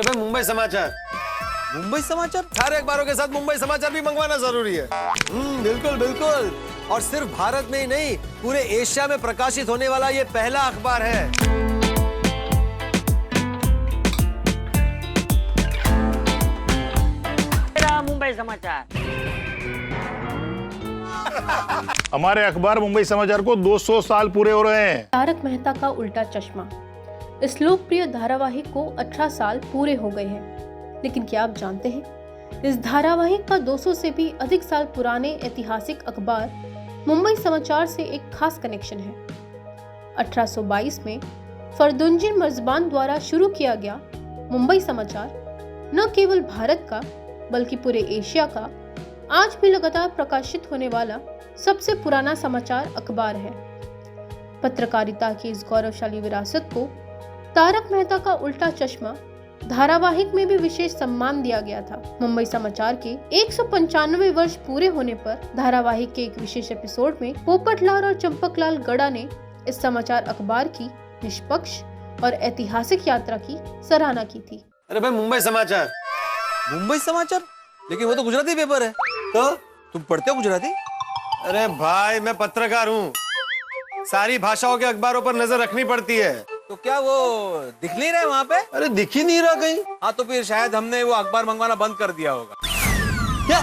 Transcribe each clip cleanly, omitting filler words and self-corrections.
अरे भाई मुंबई समाचार। मुंबई समाचार? सारे अखबारों के साथ मुंबई समाचार भी मंगवाना जरूरी है। बिल्कुल बिल्कुल। और सिर्फ भारत में ही नहीं, पूरे एशिया में प्रकाशित होने वाला ये पहला अखबार है। मुंबई समाचार। हमारे अखबार मुंबई समाचार को 200 साल पूरे हो रहे हैं। तारक मेहता का उल्टा चश्मा, इस लोकप्रिय धारावाहिक को 18 साल पूरे हो गए हैं। लेकिन क्या आप जानते हैं, इस धारावाहिक का 200 से भी अधिक साल पुराने ऐतिहासिक अखबार मुंबई समाचार से एक खास कनेक्शन है। 1822 में फरदुंजिन मर्ज़बान द्वारा शुरू किया गया मुंबई समाचार न केवल भारत का बल्कि पूरे एशिया का आज भी लगातार प्रकाशित होने वाला सबसे पुराना समाचार अखबार है। पत्रकारिता की इस गौरवशाली विरासत को तारक मेहता का उल्टा चश्मा धारावाहिक में भी विशेष सम्मान दिया गया था। मुंबई समाचार के 195 वर्ष पूरे होने पर धारावाहिक के एक विशेष एपिसोड में पोपटलाल और चंपकलाल गड़ा ने इस समाचार अखबार की निष्पक्ष और ऐतिहासिक यात्रा की सराहना की थी। अरे भाई मुंबई समाचार। मुंबई समाचार? लेकिन वो तो गुजराती पेपर है। तो तुम पढ़ते हो गुजराती? अरे भाई मैं पत्रकार हूँ, सारी भाषाओं के अखबारों पर नजर रखनी पड़ती है। तो क्या वो दिख नहीं रहे वहाँ पे? अरे दिख ही नहीं रहा कहीं। हाँ तो फिर शायद हमने वो अखबार मंगवाना बंद कर दिया होगा। क्या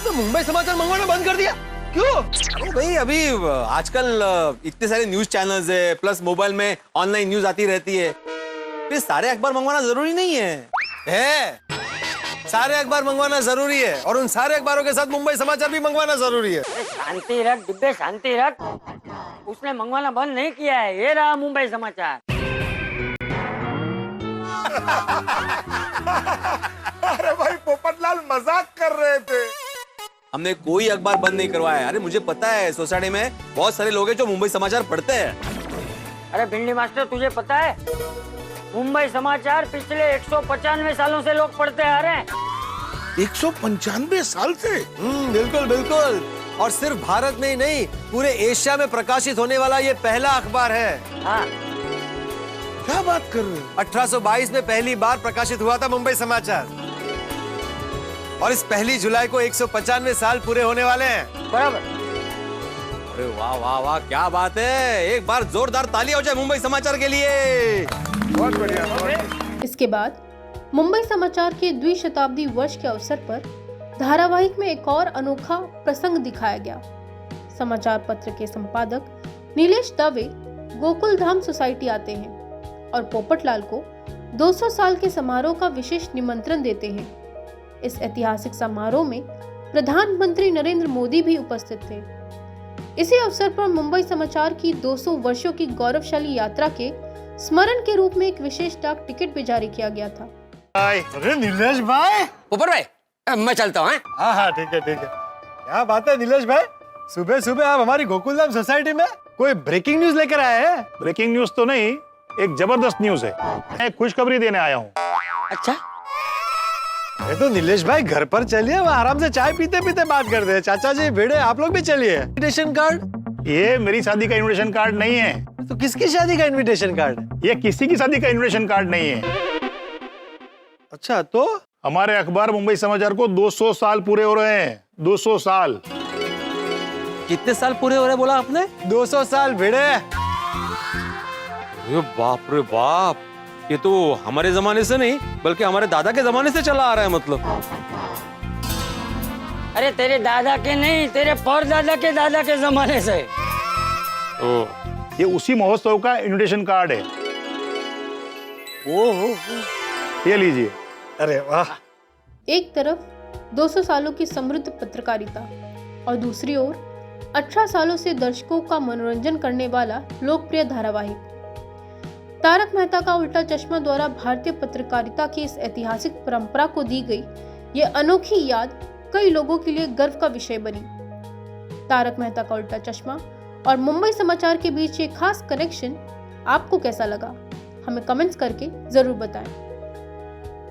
तो मुंबई समाचार मंगवाना बंद कर दिया? क्यों? अरे भाई अभी आजकल इतने सारे न्यूज चैनल्स है, प्लस मोबाइल में ऑनलाइन न्यूज आती रहती है, फिर सारे अखबार मंगवाना जरूरी नहीं है। सारे अखबार मंगवाना जरूरी है और उन सारे अखबारों के साथ मुंबई समाचार भी मंगवाना जरूरी है। शांति रख डिब्बे, शांति रख। उसने मंगवाना बंद नहीं किया है, ये रहा मुंबई समाचार। अरे भाई पोपटलाल मजाक कर रहे थे। हमने कोई अखबार बंद नहीं करवाया है। अरे मुझे पता है सोसाइटी में बहुत सारे लोग हैं जो मुंबई समाचार पढ़ते हैं। अरे भिंडी मास्टर, तुझे पता है मुंबई समाचार पिछले 195 सालों से लोग पढ़ते आ रहे हैं। 195 साल से? बिल्कुल बिल्कुल। और सिर्फ भारत में ही नहीं, पूरे एशिया में प्रकाशित होने वाला ये पहला अखबार है। हाँ। क्या बात कर रहे हो? 1822 में पहली बार प्रकाशित हुआ था मुंबई समाचार और इस 1 जुलाई को 195 साल पूरे होने वाले हैं। बराबर। अरे वाह वाह वाह, क्या बात है। एक बार जोरदार ताली हो जाए मुंबई समाचार के लिए। बहुत बढ़िया। इसके बाद मुंबई समाचार के द्विशताब्दी वर्ष के अवसर पर धारावाहिक में एक और अनोखा प्रसंग दिखाया गया। समाचार पत्र के संपादक नीलेश दवे गोकुल धाम सोसाइटी आते हैं और पोपटलाल को 200 साल के समारोह का विशेष निमंत्रण देते हैं। इस ऐतिहासिक समारोह में प्रधानमंत्री नरेंद्र मोदी भी उपस्थित थे। इसी अवसर पर मुंबई समाचार की 200 वर्षों की गौरवशाली यात्रा के स्मरण के रूप में एक विशेष डाक टिकट भी जारी किया गया था। अरे नीलेश भाई। ऊपर भाई, मैं चलता हूँ। हाँ हाँ ठीक है ठीक है। क्या बात है नीलेश भाई, सुबह सुबह आप हमारी गोकुलधाम सोसाइटी में कोई ब्रेकिंग न्यूज लेकर आए हैं? ब्रेकिंग न्यूज तो नहीं, एक जबरदस्त न्यूज है। मैं खुशखबरी देने आया हूँ। अच्छा, ये तो नीलेश भाई घर पर चलिए, वहाँ आराम से चाय पीते पीते बात करते हैं। चाचा जी भिड़े, आप लोग भी चलिए। Invitation card? ये मेरी शादी का इनविटेशन कार्ड नहीं है। तो किसकी शादी का इनविटेशन कार्ड? ये किसी की शादी का इनविटेशन कार्ड नहीं है। अच्छा, तो हमारे अखबार मुंबई समाचार को 200 साल पूरे हो रहे हैं। 200 साल। कितने साल पूरे हो रहे बोला आपने? 200 साल भिड़े। अरे बाप रे बाप, ये तो हमारे जमाने से नहीं बल्कि हमारे दादा के जमाने से चला आ रहा है। मतलब अरे तेरे दादा के नहीं, तेरे परदादा के दादा के जमाने से। ये उसी महोत्सव का इनविटेशन कार्ड है। ओहो, ये लीजिए। अरे वाह। एक तरफ 200 सालों की समृद्ध पत्रकारिता और दूसरी ओर 18 सालों से दर्शकों का मनोरंजन करने वाला लोकप्रिय धारावाहिक तारक मेहता का उल्टा चश्मा द्वारा भारतीय पत्रकारिता की इस ऐतिहासिक परंपरा को दी गई ये अनोखी याद कई लोगों के लिए गर्व का विषय बनी। तारक मेहता का उल्टा चश्मा और मुंबई समाचार के बीच ये खास कनेक्शन आपको कैसा लगा, हमें कमेंट्स करके जरूर बताएं।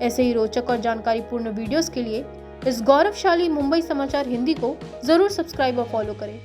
ऐसे ही रोचक और जानकारीपूर्ण वीडियोस के लिए इस गौरवशाली मुंबई समाचार हिंदी को जरूर सब्सक्राइब और फॉलो करें।